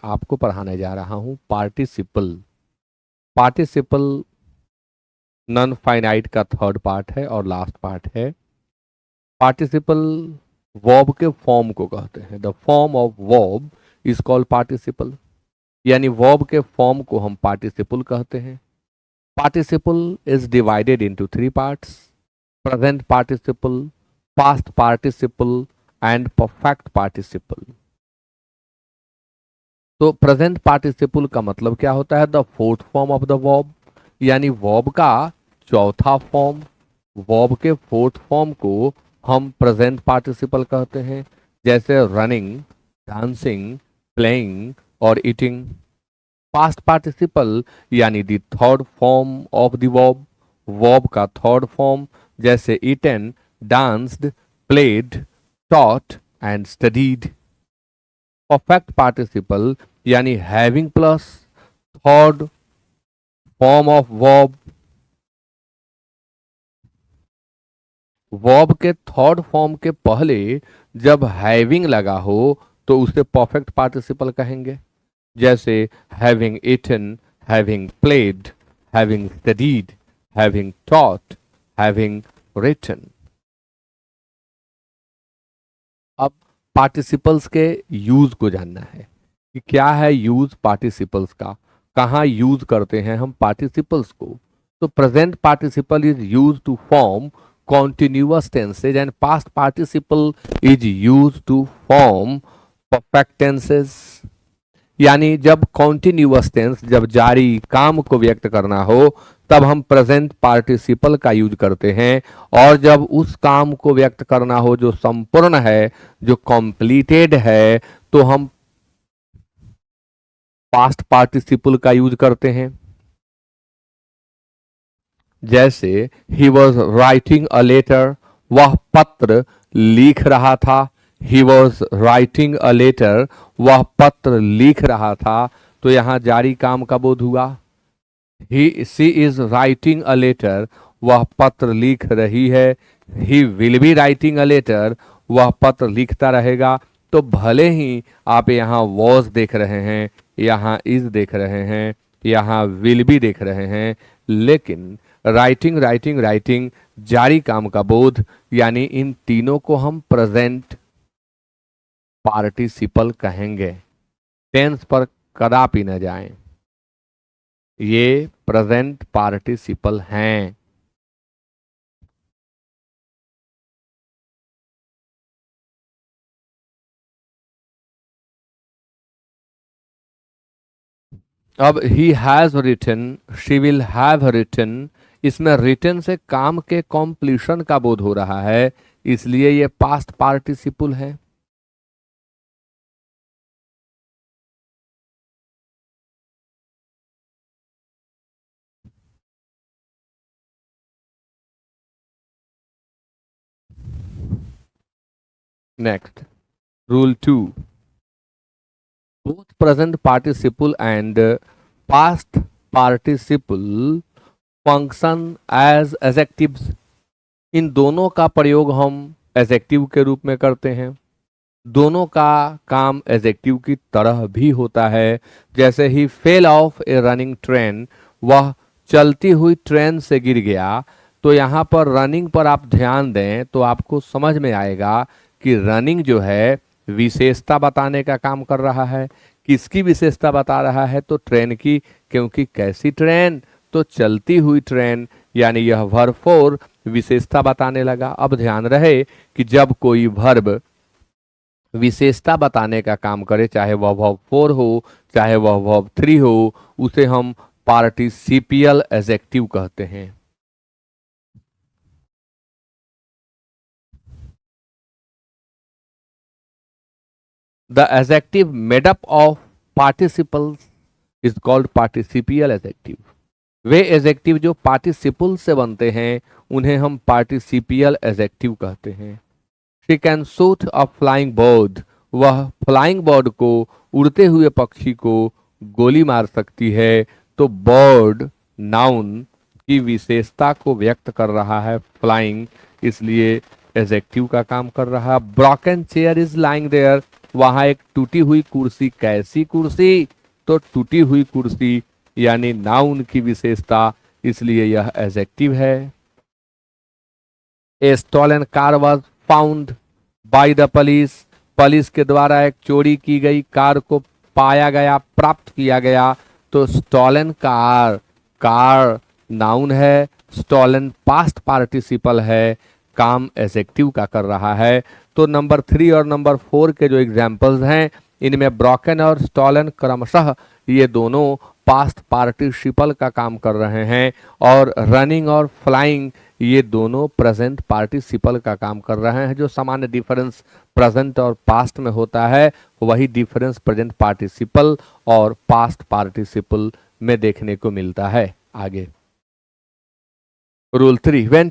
आपको पढ़ाने जा रहा हूं पार्टिसिपल। पार्टिसिपल नॉन फाइनाइट का थर्ड पार्ट है और लास्ट पार्ट है। पार्टिसिपल वर्ब के फॉर्म को कहते हैं। The form of verb is called participle, यानी वर्ब के फॉर्म को हम पार्टिसिपल कहते हैं। Participle is divided into three parts: present participle, past participle and perfect participle. तो प्रेजेंट पार्टिसिपल का मतलब क्या होता है? The fourth form of the verb, यानी वर्ब का चौथा फॉर्म। वर्ब के फोर्थ फॉर्म को हम प्रेजेंट पार्टिसिपल कहते हैं, जैसे रनिंग, डांसिंग, प्लेइंग और ईटिंग। पास्ट पार्टिसिपल यानी the third form of the verb, verb का थर्ड फॉर्म, जैसे eaten, danced, played, taught and studied. Perfect participle यानी having plus third form of verb, verb के third form के पहले जब having लगा हो तो उसे परफेक्ट पार्टिसिपल कहेंगे, जैसे having eaten, having played, having studied, having taught, having written. अब पार्टिसिपल्स के यूज को जानना है कि क्या है यूज पार्टिसिपल्स का, कहाँ यूज करते हैं हम पार्टिसिपल्स को। तो present participle is use to form continuous tenses and past participle is use to form perfect tenses. यानी जब कॉन्टिन्यूअस टेंस, जब जारी काम को व्यक्त करना हो, तब हम प्रेजेंट पार्टिसिपल का यूज करते हैं, और जब उस काम को व्यक्त करना हो जो संपूर्ण है, जो कंप्लीटेड है, तो हम पास्ट पार्टिसिपल का यूज करते हैं। जैसे he was writing a letter, वह पत्र लिख रहा था। He was writing a letter, वह पत्र लिख रहा था। तो यहां जारी काम का बोध हुआ। She is writing a letter, वह पत्र लिख रही है। He will be writing a letter, वह पत्र लिखता रहेगा। तो भले ही आप यहाँ वॉज देख रहे हैं, यहाँ इज देख रहे हैं, यहाँ विल बी देख रहे हैं, लेकिन राइटिंग राइटिंग राइटिंग जारी काम का बोध, यानी इन तीनों को हम प्रेजेंट पार्टिसिपल कहेंगे। टेंस पर कदापि न जाएं, ये प्रेजेंट पार्टिसिपल हैं। अब he has written, she will have written, इसमें रिटन से काम के कॉम्प्लीशन का बोध हो रहा है, इसलिए ये पास्ट पार्टिसिपल है। Next, rule 2, both present participle and past participle function as adjectives। इन दोनों का प्रयोग हम एजेक्टिव के रूप में करते हैं। दोनों का काम एजेक्टिव की तरह भी होता है। जैसे ही फेल ऑफ ए रनिंग ट्रेन, वह चलती हुई ट्रेन से गिर गया। तो यहाँ पर रनिंग पर आप ध्यान दें तो आपको समझ में आएगा कि रनिंग जो है विशेषता बताने का काम कर रहा है। किसकी विशेषता बता रहा है? तो ट्रेन की, क्योंकि कैसी ट्रेन? तो चलती हुई ट्रेन, यानी यह वर्ब 4 विशेषता बताने लगा। अब ध्यान रहे कि जब कोई वर्ब विशेषता बताने का काम करे, चाहे वह वर्ब 4 हो, चाहे वह वर्ब 3 हो, उसे हम पार्टिसिपियल एडजेक्टिव कहते हैं। The adjective made up of participles is called participial adjective. वे एडजेक्टिव जो पार्टिसिपल से बनते हैं उन्हें हम पार्टिसिपियल एडजेक्टिव कहते हैं। She can shoot a flying bird, वह फ्लाइंग बर्ड को, उड़ते हुए पक्षी को गोली मार सकती है। तो बर्ड नाउन की विशेषता को व्यक्त कर रहा है, फ्लाइंग, इसलिए एडजेक्टिव का काम कर रहा है। Broken chair is lying there, वहां एक टूटी हुई कुर्सी, कैसी कुर्सी? तो टूटी हुई कुर्सी यानी नाउन की विशेषता, इसलिए यह एडजेक्टिव है। A stolen car was found by the police, police के द्वारा एक चोरी की गई कार को पाया गया, प्राप्त किया गया। तो स्टॉलन कार, कार नाउन है, स्टॉलन पास्ट पार्टिसिपल है, काम एडजेक्टिव का कर रहा है। तो नंबर 3 और नंबर 4 के जो एग्जाम्पल्स हैं, इनमें ब्रोकन और स्टॉलन क्रमशः ये दोनों पास्ट पार्टिसिपल का काम कर रहे हैं, और रनिंग और फ्लाइंग ये दोनों प्रेजेंट पार्टिसिपल का काम कर रहे हैं। जो सामान्य डिफरेंस प्रेजेंट और पास्ट में होता है, वही डिफरेंस प्रेजेंट पार्टिसिपल और पास्ट पार्टिसिपल में देखने को मिलता है। आगे रूल 3, व्हेन